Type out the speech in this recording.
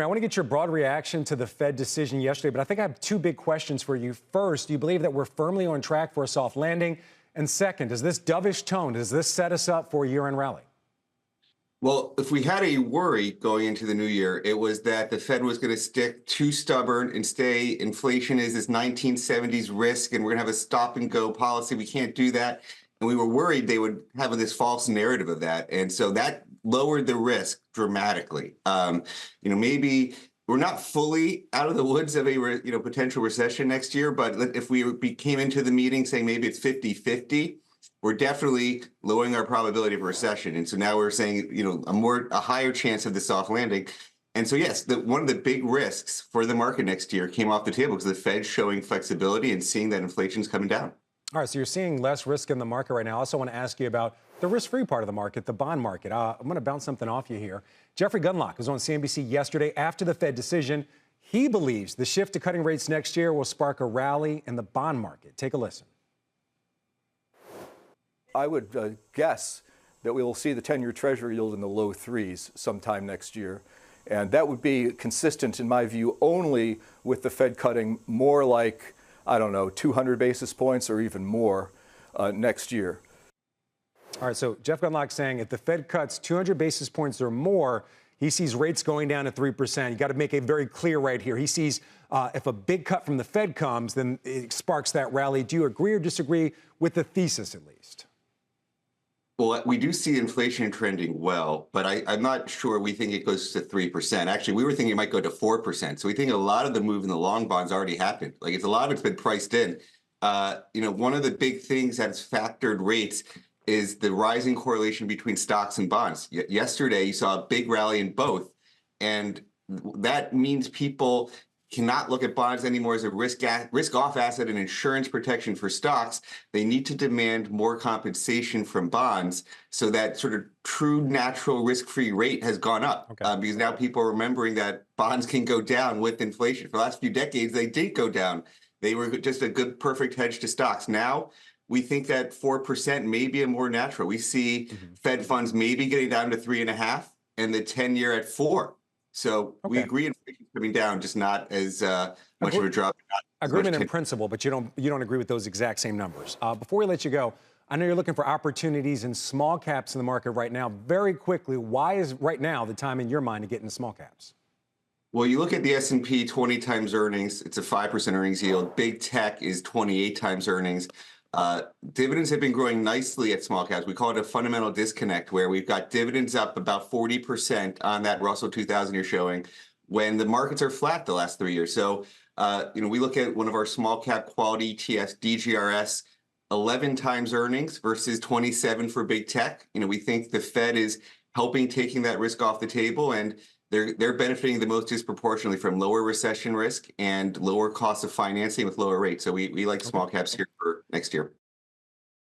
I want to get your broad reaction to the Fed decision yesterday, but I think I have two big questions for you. First, do you believe that we're firmly on track for a soft landing? And second, does this dovish tone, does this set us up for a year-end rally? Well, if we had a worry going into the new year, it was that the Fed was going to stick too stubborn and stay inflation is this 1970s risk, and we're going to have a stop and go policy. We can't do that. And we were worried they would have this false narrative of that. And so that lowered the risk dramatically. Maybe we're not fully out of the woods of a potential recession next year, but if we came into the meeting saying maybe it's 50-50, we're definitely lowering our probability of a recession. And so now we're saying, a higher chance of the soft landing. And so, yes, one of the big risks for the market next year came off the table because the Fed's showing flexibility and seeing that inflation's coming down. All right, so you're seeing less risk in the market right now. I also want to ask you about the risk-free part of the market, the bond market. I'm going to bounce something off you here. Jeffrey Gundlach was on CNBC yesterday after the Fed decision. He believes the shift to cutting rates next year will spark a rally in the bond market. Take a listen. I would guess that we will see the 10-year Treasury yield in the low threes sometime next year. And that would be consistent, in my view, only with the Fed cutting more like, 200 basis points or even more next year. All right, so Jeff Gundlach saying if the Fed cuts 200 basis points or more, he sees rates going down to 3%. You got to make it very clear right here. He sees if a big cut from the Fed comes, then it sparks that rally. Do you agree or disagree with the thesis at least? Well, we do see inflation trending well, but I'm not sure we think it goes to 3%. Actually, we were thinking it might go to 4%. So we think a lot of the move in the long bonds already happened. Like a lot of it's been priced in. One of the big things that's factored rates is the rising correlation between stocks and bonds. Yesterday, you saw a big rally in both. And that means people cannot look at bonds anymore as a risk-off asset and insurance protection for stocks. They need to demand more compensation from bonds, so that sort of true natural risk-free rate has gone up. Okay. Because now people are remembering that bonds can go down with inflation. For the last few decades, they did go down. They were just a good, perfect hedge to stocks. Now, we think that 4% may be a more natural. We see Fed funds maybe getting down to 3.5 and the 10-year at 4. So we agree inflation's coming down, just not as much of a drop. Agreement in principle, but you don't agree with those exact same numbers. Before we let you go, I know you're looking for opportunities in small caps in the market right now. Very quickly, why is right now the time in your mind to get into small caps? Well, you look at the S&P 20 times earnings, it's a 5% earnings yield. Big tech is 28 times earnings. Dividends have been growing nicely at small caps. We call it a fundamental disconnect, where we've got dividends up about 40% on that Russell 2000 you're showing when the markets are flat the last 3 years. So, we look at one of our small cap quality ETFs, DGRS, 11 times earnings versus 27 for big tech. We think the Fed is helping taking that risk off the table, and they're benefiting the most disproportionately from lower recession risk and lower cost of financing with lower rates. So we like small caps here for next year.